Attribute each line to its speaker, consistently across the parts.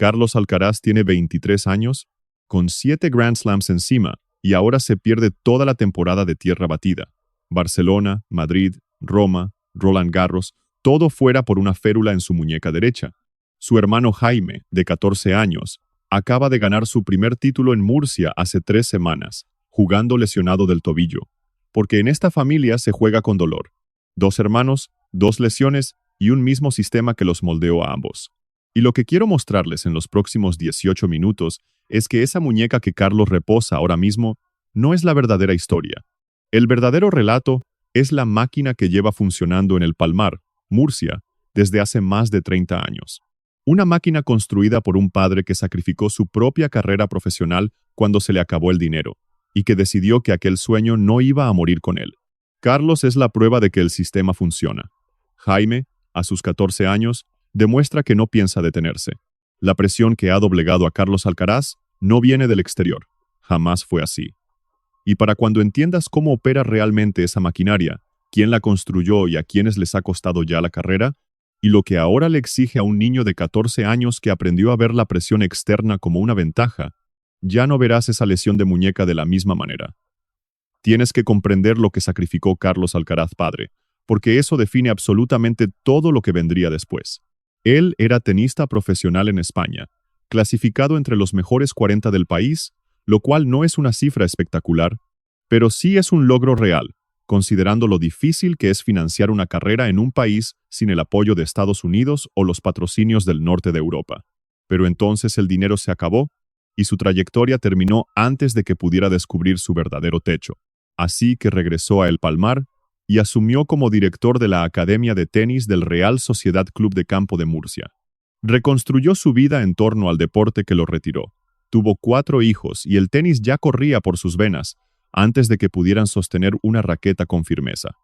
Speaker 1: Carlos Alcaraz tiene 23 años, con 7 Grand Slams encima, y ahora se pierde toda la temporada de tierra batida. Barcelona, Madrid, Roma, Roland Garros, todo fuera por una férula en su muñeca derecha. Su hermano Jaime, de 14 años, acaba de ganar su primer título en Murcia hace 3 semanas, jugando lesionado del tobillo. Porque en esta familia se juega con dolor. 2 hermanos, 2 lesiones y un mismo sistema que los moldeó a ambos. Y lo que quiero mostrarles en los próximos 18 minutos es que esa muñeca que Carlos reposa ahora mismo no es la verdadera historia. El verdadero relato es la máquina que lleva funcionando en El Palmar, Murcia, desde hace más de 30 años. Una máquina construida por un padre que sacrificó su propia carrera profesional cuando se le acabó el dinero, y que decidió que aquel sueño no iba a morir con él. Carlos es la prueba de que el sistema funciona. Jaime, a sus 14 años, demuestra que no piensa detenerse. La presión que ha doblegado a Carlos Alcaraz no viene del exterior. Jamás fue así. Y para cuando entiendas cómo opera realmente esa maquinaria, quién la construyó y a quiénes les ha costado ya la carrera, y lo que ahora le exige a un niño de 14 años que aprendió a ver la presión externa como una ventaja, ya no verás esa lesión de muñeca de la misma manera. Tienes que comprender lo que sacrificó Carlos Alcaraz padre, porque eso define absolutamente todo lo que vendría después. Él era tenista profesional en España, clasificado entre los mejores 40 del país, lo cual no es una cifra espectacular, pero sí es un logro real, considerando lo difícil que es financiar una carrera en un país sin el apoyo de Estados Unidos o los patrocinios del norte de Europa. Pero entonces el dinero se acabó, y su trayectoria terminó antes de que pudiera descubrir su verdadero techo. Así que regresó a El Palmar y asumió como director de la Academia de Tenis del Real Sociedad Club de Campo de Murcia. Reconstruyó su vida en torno al deporte que lo retiró. Tuvo 4 hijos y el tenis ya corría por sus venas, antes de que pudieran sostener una raqueta con firmeza.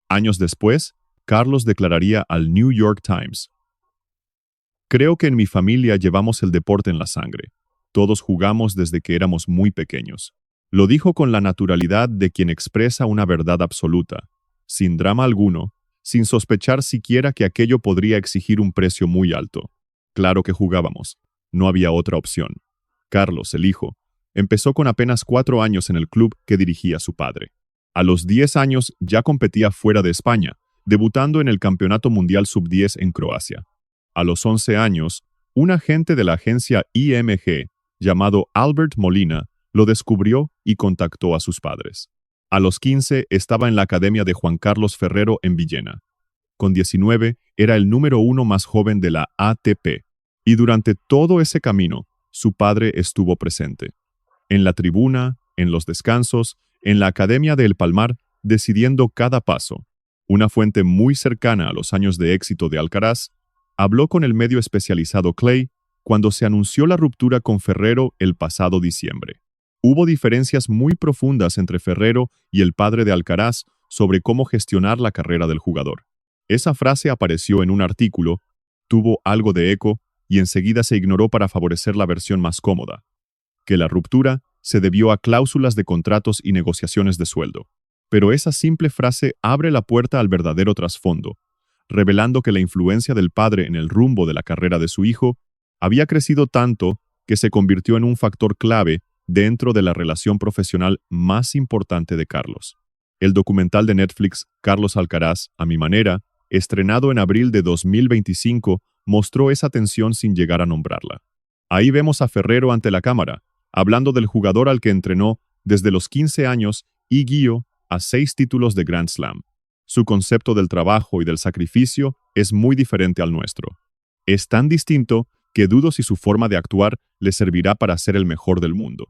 Speaker 1: Años después, Carlos declararía al New York Times: "Creo que en mi familia llevamos el deporte en la sangre. Todos jugamos desde que éramos muy pequeños". Lo dijo con la naturalidad de quien expresa una verdad absoluta, sin drama alguno, sin sospechar siquiera que aquello podría exigir un precio muy alto. Claro que jugábamos, no había otra opción. Carlos, el hijo, empezó con apenas 4 años en el club que dirigía su padre. A los 10 años ya competía fuera de España, debutando en el Campeonato Mundial Sub-10 en Croacia. A los 11 años, un agente de la agencia IMG, llamado Albert Molina, lo descubrió y contactó a sus padres. A los 15 estaba en la academia de Juan Carlos Ferrero en Villena. Con 19 era el número 1 más joven de la ATP. Y durante todo ese camino, su padre estuvo presente. En la tribuna, en los descansos, en la academia de El Palmar, decidiendo cada paso. Una fuente muy cercana a los años de éxito de Alcaraz habló con el medio especializado Clay cuando se anunció la ruptura con Ferrero el pasado diciembre. Hubo diferencias muy profundas entre Ferrero y el padre de Alcaraz sobre cómo gestionar la carrera del jugador. Esa frase apareció en un artículo, tuvo algo de eco y enseguida se ignoró para favorecer la versión más cómoda, que la ruptura se debió a cláusulas de contratos y negociaciones de sueldo. Pero esa simple frase abre la puerta al verdadero trasfondo, revelando que la influencia del padre en el rumbo de la carrera de su hijo había crecido tanto que se convirtió en un factor clave dentro de la relación profesional más importante de Carlos. El documental de Netflix, Carlos Alcaraz, a mi manera, estrenado en abril de 2025, mostró esa tensión sin llegar a nombrarla. Ahí vemos a Ferrero ante la cámara, hablando del jugador al que entrenó desde los 15 años y guió a 6 títulos de Grand Slam. Su concepto del trabajo y del sacrificio es muy diferente al nuestro. Es tan distinto que dudo si su forma de actuar le servirá para ser el mejor del mundo.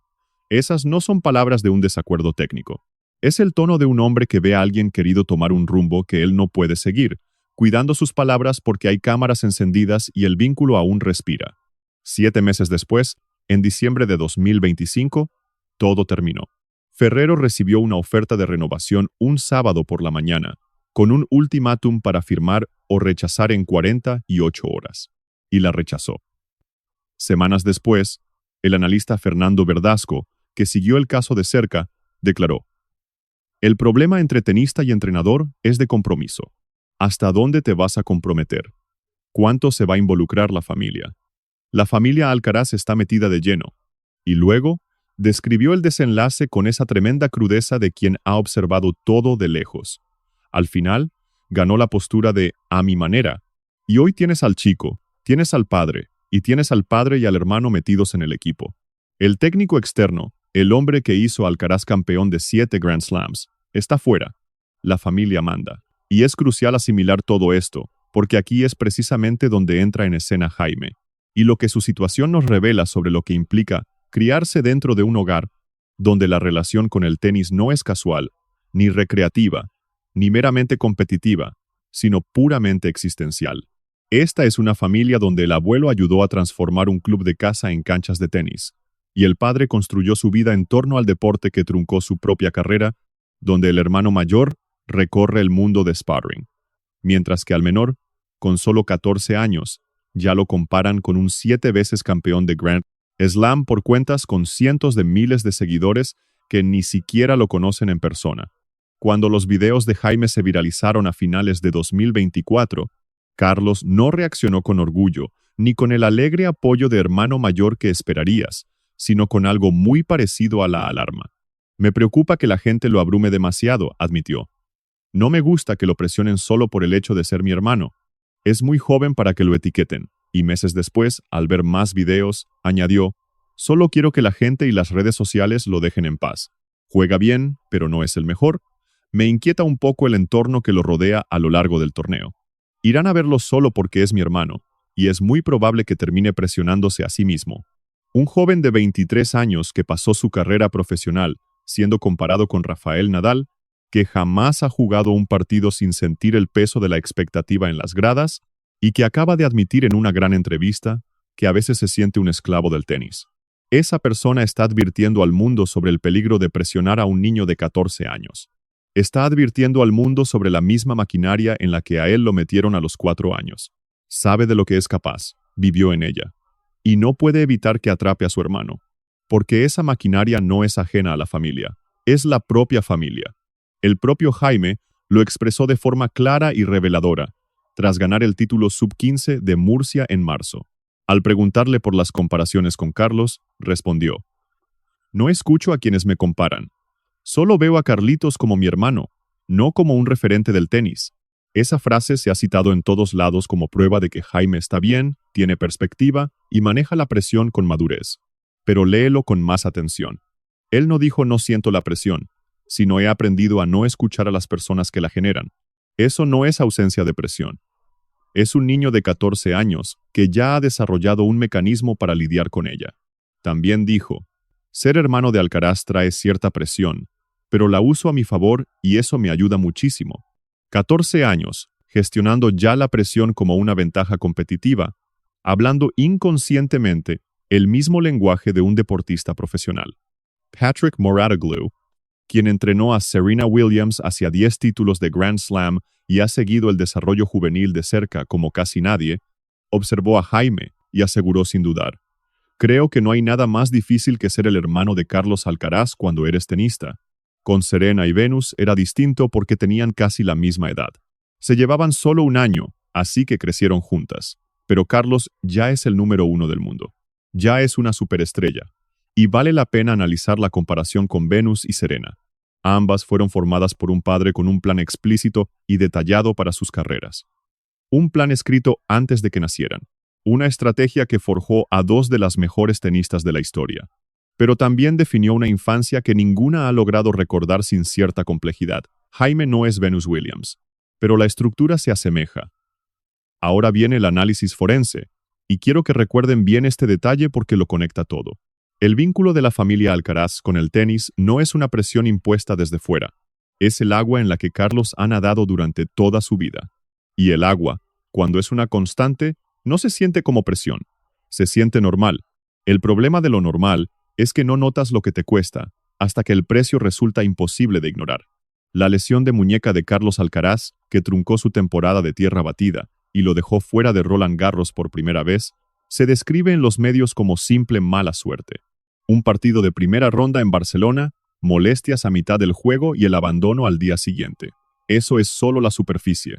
Speaker 1: Esas no son palabras de un desacuerdo técnico. Es el tono de un hombre que ve a alguien querido tomar un rumbo que él no puede seguir, cuidando sus palabras porque hay cámaras encendidas y el vínculo aún respira. 7 meses después, en diciembre de 2025, todo terminó. Ferrero recibió una oferta de renovación un sábado por la mañana, con un ultimátum para firmar o rechazar en 48 horas. Y la rechazó. Semanas después, el analista Fernando Verdasco, que siguió el caso de cerca, declaró: "El problema entre tenista y entrenador es de compromiso. ¿Hasta dónde te vas a comprometer? ¿Cuánto se va a involucrar la familia? La familia Alcaraz está metida de lleno. Y luego, describió el desenlace con esa tremenda crudeza de quien ha observado todo de lejos. Al final, ganó la postura de a mi manera. Y hoy tienes al chico, tienes al padre, y tienes al padre y al hermano metidos en el equipo. El técnico externo, el hombre que hizo a Alcaraz campeón de 7 Grand Slams, está fuera. La familia manda. Y es crucial asimilar todo esto, porque aquí es precisamente donde entra en escena Jaime. Y lo que su situación nos revela sobre lo que implica criarse dentro de un hogar donde la relación con el tenis no es casual, ni recreativa, ni meramente competitiva, sino puramente existencial. Esta es una familia donde el abuelo ayudó a transformar un club de casa en canchas de tenis, y el padre construyó su vida en torno al deporte que truncó su propia carrera, donde el hermano mayor recorre el mundo de sparring, mientras que al menor, con solo 14 años, ya lo comparan con un 7 veces campeón de Grand Slam por cuentas con cientos de miles de seguidores que ni siquiera lo conocen en persona. Cuando los videos de Jaime se viralizaron a finales de 2024, Carlos no reaccionó con orgullo, ni con el alegre apoyo de hermano mayor que esperarías, sino con algo muy parecido a la alarma. Me preocupa que la gente lo abrume demasiado, admitió. No me gusta que lo presionen solo por el hecho de ser mi hermano. Es muy joven para que lo etiqueten. Y meses después, al ver más videos, añadió, solo quiero que la gente y las redes sociales lo dejen en paz. Juega bien, pero no es el mejor. Me inquieta un poco el entorno que lo rodea a lo largo del torneo. Irán a verlo solo porque es mi hermano, y es muy probable que termine presionándose a sí mismo. Un joven de 23 años que pasó su carrera profesional, siendo comparado con Rafael Nadal, que jamás ha jugado un partido sin sentir el peso de la expectativa en las gradas, y que acaba de admitir en una gran entrevista que a veces se siente un esclavo del tenis. Esa persona está advirtiendo al mundo sobre el peligro de presionar a un niño de 14 años. Está advirtiendo al mundo sobre la misma maquinaria en la que a él lo metieron a los 4 años. Sabe de lo que es capaz, vivió en ella. Y no puede evitar que atrape a su hermano, porque esa maquinaria no es ajena a la familia, es la propia familia. El propio Jaime lo expresó de forma clara y reveladora, tras ganar el título Sub-15 de Murcia en marzo. Al preguntarle por las comparaciones con Carlos, respondió, no escucho a quienes me comparan. Solo veo a Carlitos como mi hermano, no como un referente del tenis. Esa frase se ha citado en todos lados como prueba de que Jaime está bien, tiene perspectiva y maneja la presión con madurez. Pero léelo con más atención. Él no dijo no siento la presión, sino he aprendido a no escuchar a las personas que la generan. Eso no es ausencia de presión. Es un niño de 14 años que ya ha desarrollado un mecanismo para lidiar con ella. También dijo, ser hermano de Alcaraz trae cierta presión, pero la uso a mi favor y eso me ayuda muchísimo. 14 años, gestionando ya la presión como una ventaja competitiva, hablando inconscientemente el mismo lenguaje de un deportista profesional. Patrick Mouratoglou, quien entrenó a Serena Williams hacia 10 títulos de Grand Slam y ha seguido el desarrollo juvenil de cerca como casi nadie, observó a Jaime y aseguró sin dudar, creo que no hay nada más difícil que ser el hermano de Carlos Alcaraz cuando eres tenista. Con Serena y Venus era distinto porque tenían casi la misma edad. Se llevaban solo un año, así que crecieron juntas. Pero Carlos ya es el número 1 del mundo. Ya es una superestrella. Y vale la pena analizar la comparación con Venus y Serena. Ambas fueron formadas por un padre con un plan explícito y detallado para sus carreras. Un plan escrito antes de que nacieran. Una estrategia que forjó a 2 de las mejores tenistas de la historia. Pero también definió una infancia que ninguna ha logrado recordar sin cierta complejidad. Jaime no es Venus Williams, pero la estructura se asemeja. Ahora viene el análisis forense, y quiero que recuerden bien este detalle porque lo conecta todo. El vínculo de la familia Alcaraz con el tenis no es una presión impuesta desde fuera. Es el agua en la que Carlos ha nadado durante toda su vida. Y el agua, cuando es una constante, no se siente como presión. Se siente normal. El problema de lo normal es que no notas lo que te cuesta, hasta que el precio resulta imposible de ignorar. La lesión de muñeca de Carlos Alcaraz, que truncó su temporada de tierra batida y lo dejó fuera de Roland Garros por primera vez, se describe en los medios como simple mala suerte. Un partido de primera ronda en Barcelona, molestias a mitad del juego y el abandono al día siguiente. Eso es solo la superficie.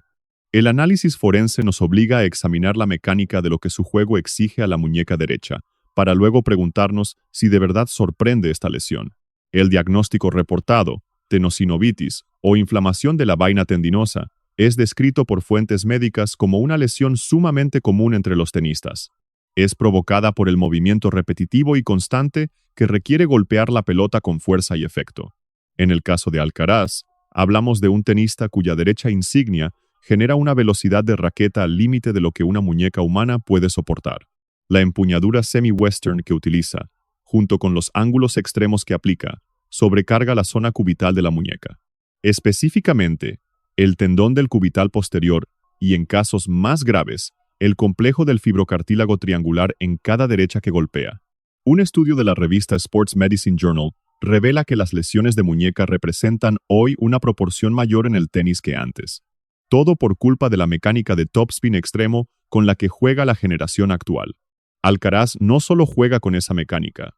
Speaker 1: El análisis forense nos obliga a examinar la mecánica de lo que su juego exige a la muñeca derecha, para luego preguntarnos si de verdad sorprende esta lesión. El diagnóstico reportado, tenosinovitis o inflamación de la vaina tendinosa, es descrito por fuentes médicas como una lesión sumamente común entre los tenistas. Es provocada por el movimiento repetitivo y constante que requiere golpear la pelota con fuerza y efecto. En el caso de Alcaraz, hablamos de un tenista cuya derecha insignia genera una velocidad de raqueta al límite de lo que una muñeca humana puede soportar. La empuñadura semi-western que utiliza, junto con los ángulos extremos que aplica, sobrecarga la zona cubital de la muñeca. Específicamente, el tendón del cubital posterior y, en casos más graves, el complejo del fibrocartílago triangular en cada derecha que golpea. Un estudio de la revista Sports Medicine Journal revela que las lesiones de muñeca representan hoy una proporción mayor en el tenis que antes. Todo por culpa de la mecánica de topspin extremo con la que juega la generación actual. Alcaraz no solo juega con esa mecánica,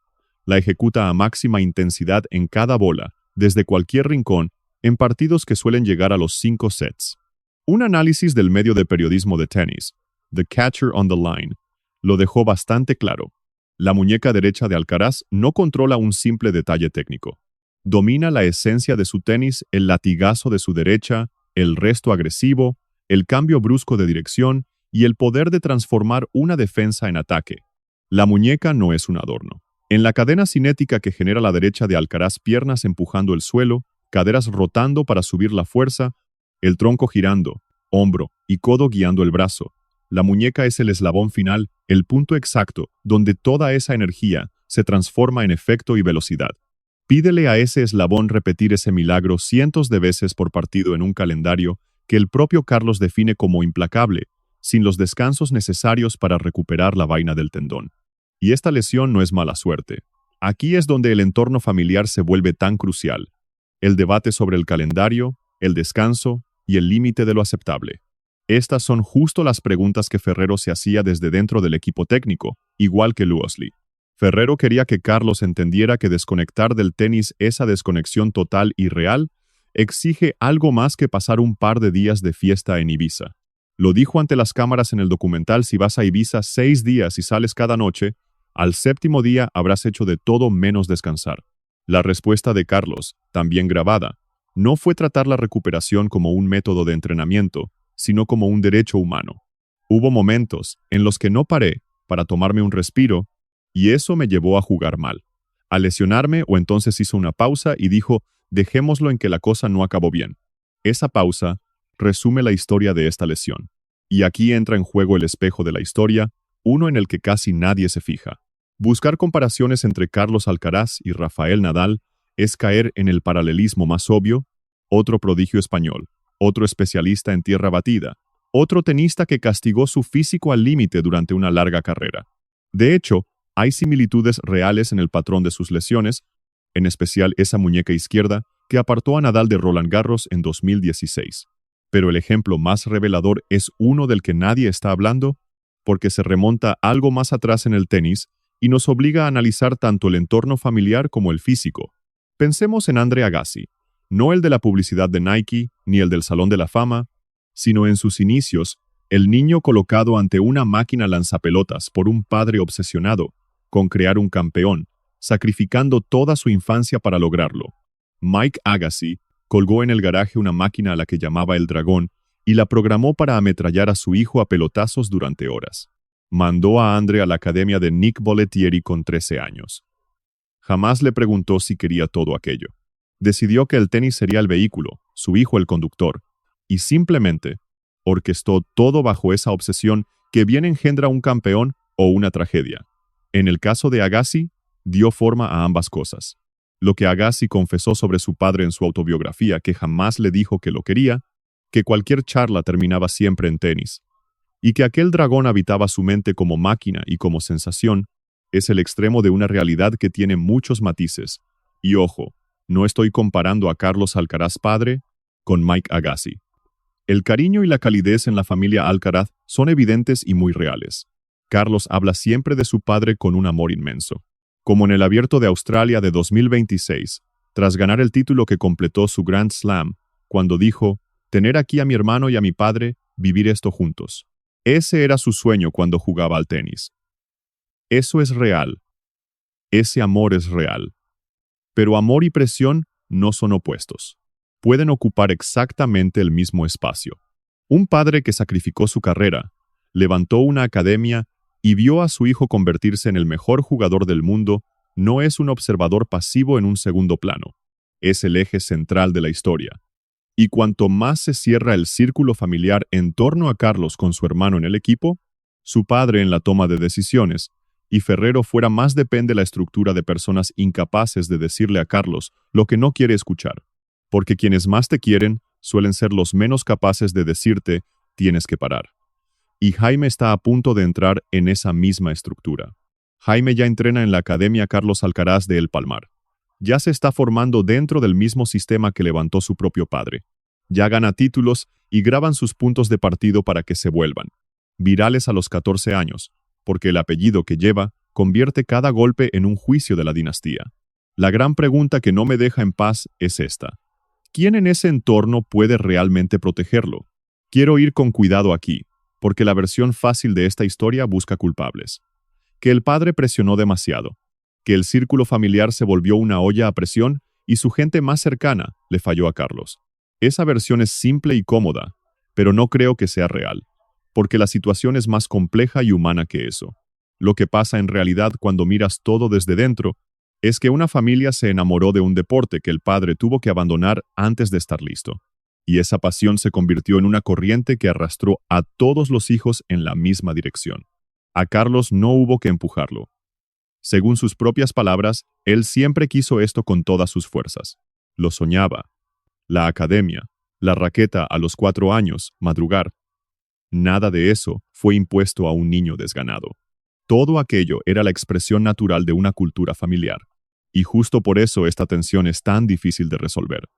Speaker 1: la ejecuta a máxima intensidad en cada bola, desde cualquier rincón, en partidos que suelen llegar a los 5 sets. Un análisis del medio de periodismo de tenis, The Catcher on the Line, lo dejó bastante claro. La muñeca derecha de Alcaraz no controla un simple detalle técnico. Domina la esencia de su tenis, el latigazo de su derecha, el resto agresivo, el cambio brusco de dirección y el poder de transformar una defensa en ataque. La muñeca no es un adorno. En la cadena cinética que genera la derecha de Alcaraz, piernas empujando el suelo, caderas rotando para subir la fuerza, el tronco girando, hombro y codo guiando el brazo. La muñeca es el eslabón final, el punto exacto, donde toda esa energía se transforma en efecto y velocidad. Pídele a ese eslabón repetir ese milagro cientos de veces por partido en un calendario que el propio Carlos define como implacable, sin los descansos necesarios para recuperar la vaina del tendón. Y esta lesión no es mala suerte. Aquí es donde el entorno familiar se vuelve tan crucial. El debate sobre el calendario, el descanso y el límite de lo aceptable. Estas son justo las preguntas que Ferrero se hacía desde dentro del equipo técnico, igual que Luosley. Ferrero quería que Carlos entendiera que desconectar del tenis, esa desconexión total y real, exige algo más que pasar un par de días de fiesta en Ibiza. Lo dijo ante las cámaras en el documental: si vas a Ibiza 6 días y sales cada noche, al 7º día habrás hecho de todo menos descansar. La respuesta de Carlos, también grabada, no fue tratar la recuperación como un método de entrenamiento, sino como un derecho humano. Hubo momentos en los que no paré para tomarme un respiro, y eso me llevó a jugar mal, a lesionarme, o entonces hizo una pausa y dijo: dejémoslo en que la cosa no acabó bien. Esa pausa resume la historia de esta lesión. Y aquí entra en juego el espejo de la historia, uno en el que casi nadie se fija. Buscar comparaciones entre Carlos Alcaraz y Rafael Nadal es caer en el paralelismo más obvio: otro prodigio español, otro especialista en tierra batida, otro tenista que castigó su físico al límite durante una larga carrera. De hecho, hay similitudes reales en el patrón de sus lesiones, en especial esa muñeca izquierda que apartó a Nadal de Roland Garros en 2016. Pero el ejemplo más revelador es uno del que nadie está hablando, porque se remonta algo más atrás en el tenis y nos obliga a analizar tanto el entorno familiar como el físico. Pensemos en Andre Agassi, no el de la publicidad de Nike ni el del Salón de la Fama, sino en sus inicios, el niño colocado ante una máquina lanzapelotas por un padre obsesionado con crear un campeón, sacrificando toda su infancia para lograrlo. Mike Agassi colgó en el garaje una máquina a la que llamaba el Dragón y la programó para ametrallar a su hijo a pelotazos durante horas. Mandó a Andre a la academia de Nick Bollettieri con 13 años. Jamás le preguntó si quería todo aquello. Decidió que el tenis sería el vehículo, su hijo el conductor, y simplemente orquestó todo bajo esa obsesión que bien engendra un campeón o una tragedia. En el caso de Agassi, dio forma a ambas cosas. Lo que Agassi confesó sobre su padre en su autobiografía, que jamás le dijo que lo quería, que cualquier charla terminaba siempre en tenis, y que aquel dragón habitaba su mente como máquina y como sensación, es el extremo de una realidad que tiene muchos matices. Y ojo, no estoy comparando a Carlos Alcaraz padre con Mike Agassi. El cariño y la calidez en la familia Alcaraz son evidentes y muy reales. Carlos habla siempre de su padre con un amor inmenso. Como en el Abierto de Australia de 2026, tras ganar el título que completó su Grand Slam, cuando dijo: tener aquí a mi hermano y a mi padre vivir esto juntos. Ese era su sueño cuando jugaba al tenis. Eso es real. Ese amor es real. Pero amor y presión no son opuestos. Pueden ocupar exactamente el mismo espacio. Un padre que sacrificó su carrera, levantó una academia y vio a su hijo convertirse en el mejor jugador del mundo, no es un observador pasivo en un segundo plano. Es el eje central de la historia. Y cuanto más se cierra el círculo familiar en torno a Carlos con su hermano en el equipo, su padre en la toma de decisiones, y Ferrero fuera más depende la estructura de personas incapaces de decirle a Carlos lo que no quiere escuchar. Porque quienes más te quieren suelen ser los menos capaces de decirte, tienes que parar. Y Jaime está a punto de entrar en esa misma estructura. Jaime ya entrena en la Academia Carlos Alcaraz de El Palmar. Ya se está formando dentro del mismo sistema que levantó su propio padre. Ya gana títulos y graban sus puntos de partido para que se vuelvan virales a los 14 años, porque el apellido que lleva convierte cada golpe en un juicio de la dinastía. La gran pregunta que no me deja en paz es esta. ¿Quién en ese entorno puede realmente protegerlo? Quiero ir con cuidado aquí, porque la versión fácil de esta historia busca culpables. Que el padre presionó demasiado, que el círculo familiar se volvió una olla a presión y su gente más cercana le falló a Carlos. Esa versión es simple y cómoda, pero no creo que sea real, porque la situación es más compleja y humana que eso. Lo que pasa en realidad cuando miras todo desde dentro es que una familia se enamoró de un deporte que el padre tuvo que abandonar antes de estar listo. Y esa pasión se convirtió en una corriente que arrastró a todos los hijos en la misma dirección. A Carlos no hubo que empujarlo. Según sus propias palabras, él siempre quiso esto con todas sus fuerzas. Lo soñaba. La academia, la raqueta a los 4 años, madrugar. Nada de eso fue impuesto a un niño desganado. Todo aquello era la expresión natural de una cultura familiar. Y justo por eso esta tensión es tan difícil de resolver.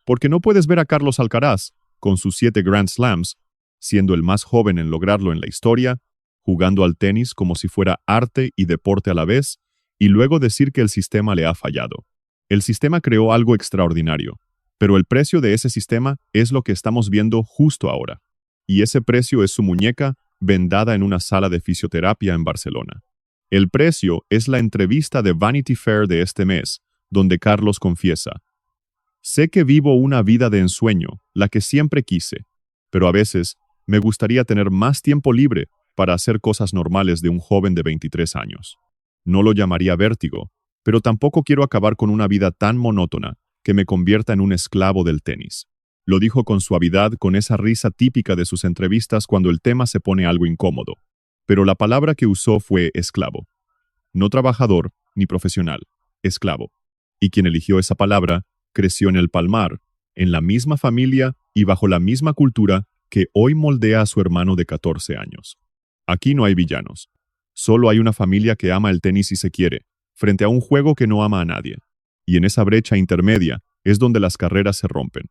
Speaker 1: Porque no puedes ver a Carlos Alcaraz, con sus 7 Grand Slams, siendo el más joven en lograrlo en la historia, jugando al tenis como si fuera arte y deporte a la vez, y luego decir que el sistema le ha fallado. El sistema creó algo extraordinario, pero el precio de ese sistema es lo que estamos viendo justo ahora. Y ese precio es su muñeca vendada en una sala de fisioterapia en Barcelona. El precio es la entrevista de Vanity Fair de este mes, donde Carlos confiesa: sé que vivo una vida de ensueño, la que siempre quise, pero a veces me gustaría tener más tiempo libre para hacer cosas normales de un joven de 23 años. No lo llamaría vértigo, pero tampoco quiero acabar con una vida tan monótona que me convierta en un esclavo del tenis. Lo dijo con suavidad, con esa risa típica de sus entrevistas cuando el tema se pone algo incómodo. Pero la palabra que usó fue esclavo. No trabajador ni profesional, esclavo. Y quien eligió esa palabra creció en El Palmar, en la misma familia y bajo la misma cultura que hoy moldea a su hermano de 14 años. Aquí no hay villanos. Solo hay una familia que ama el tenis y se quiere, frente a un juego que no ama a nadie. Y en esa brecha intermedia es donde las carreras se rompen.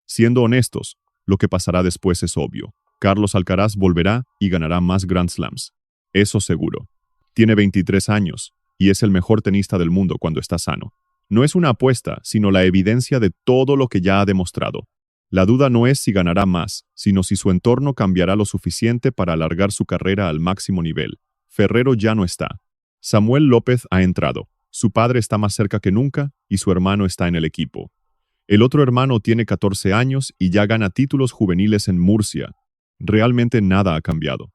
Speaker 1: Siendo honestos, lo que pasará después es obvio. Carlos Alcaraz volverá y ganará más Grand Slams. Eso seguro. Tiene 23 años y es el mejor tenista del mundo cuando está sano. No es una apuesta, sino la evidencia de todo lo que ya ha demostrado. La duda no es si ganará más, sino si su entorno cambiará lo suficiente para alargar su carrera al máximo nivel. Ferrero ya no está. Samuel López ha entrado. Su padre está más cerca que nunca y su hermano está en el equipo. El otro hermano tiene 14 años y ya gana títulos juveniles en Murcia. Realmente nada ha cambiado.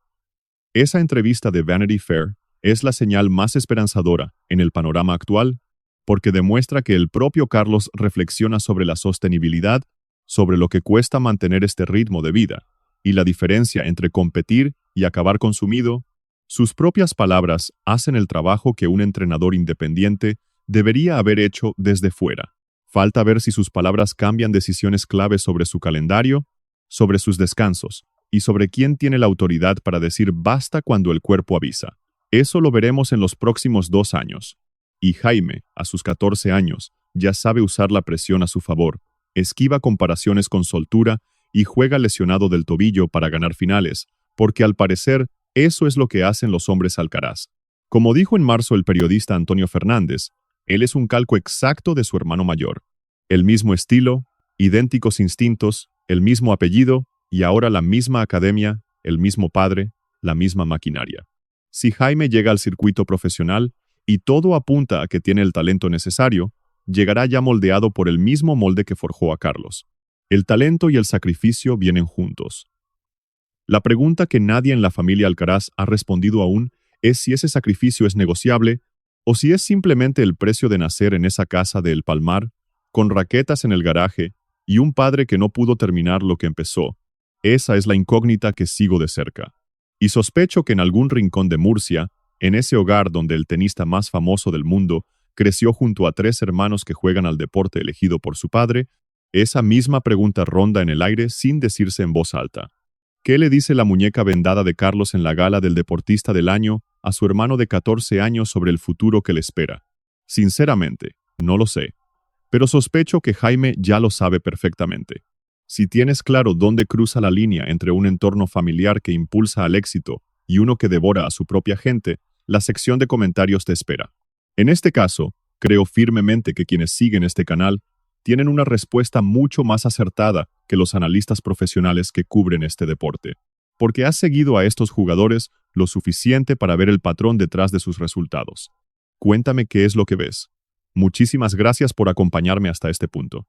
Speaker 1: Esa entrevista de Vanity Fair es la señal más esperanzadora en el panorama actual, porque demuestra que el propio Carlos reflexiona sobre la sostenibilidad, sobre lo que cuesta mantener este ritmo de vida, y la diferencia entre competir y acabar consumido. Sus propias palabras hacen el trabajo que un entrenador independiente debería haber hecho desde fuera. Falta ver si sus palabras cambian decisiones clave sobre su calendario, sobre sus descansos, y sobre quién tiene la autoridad para decir basta cuando el cuerpo avisa. Eso lo veremos en los próximos 2 años. Y Jaime, a sus 14 años, ya sabe usar la presión a su favor, esquiva comparaciones con soltura y juega lesionado del tobillo para ganar finales, porque al parecer eso es lo que hacen los hombres Alcaraz. Como dijo en marzo el periodista Antonio Fernández, él es un calco exacto de su hermano mayor. El mismo estilo, idénticos instintos, el mismo apellido y ahora la misma academia, el mismo padre, la misma maquinaria. Si Jaime llega al circuito profesional y todo apunta a que tiene el talento necesario, llegará ya moldeado por el mismo molde que forjó a Carlos. El talento y el sacrificio vienen juntos. La pregunta que nadie en la familia Alcaraz ha respondido aún es si ese sacrificio es negociable o si es simplemente el precio de nacer en esa casa de El Palmar, con raquetas en el garaje y un padre que no pudo terminar lo que empezó. Esa es la incógnita que sigo de cerca. Y sospecho que en algún rincón de Murcia, en ese hogar donde el tenista más famoso del mundo creció junto a 3 hermanos que juegan al deporte elegido por su padre, esa misma pregunta ronda en el aire sin decirse en voz alta. ¿Qué le dice la muñeca vendada de Carlos en la gala del deportista del año a su hermano de 14 años sobre el futuro que le espera? Sinceramente, no lo sé. Pero sospecho que Jaime ya lo sabe perfectamente. Si tienes claro dónde cruza la línea entre un entorno familiar que impulsa al éxito y uno que devora a su propia gente, la sección de comentarios te espera. En este caso, creo firmemente que quienes siguen este canal tienen una respuesta mucho más acertada que los analistas profesionales que cubren este deporte, porque has seguido a estos jugadores lo suficiente para ver el patrón detrás de sus resultados. Cuéntame qué es lo que ves. Muchísimas gracias por acompañarme hasta este punto.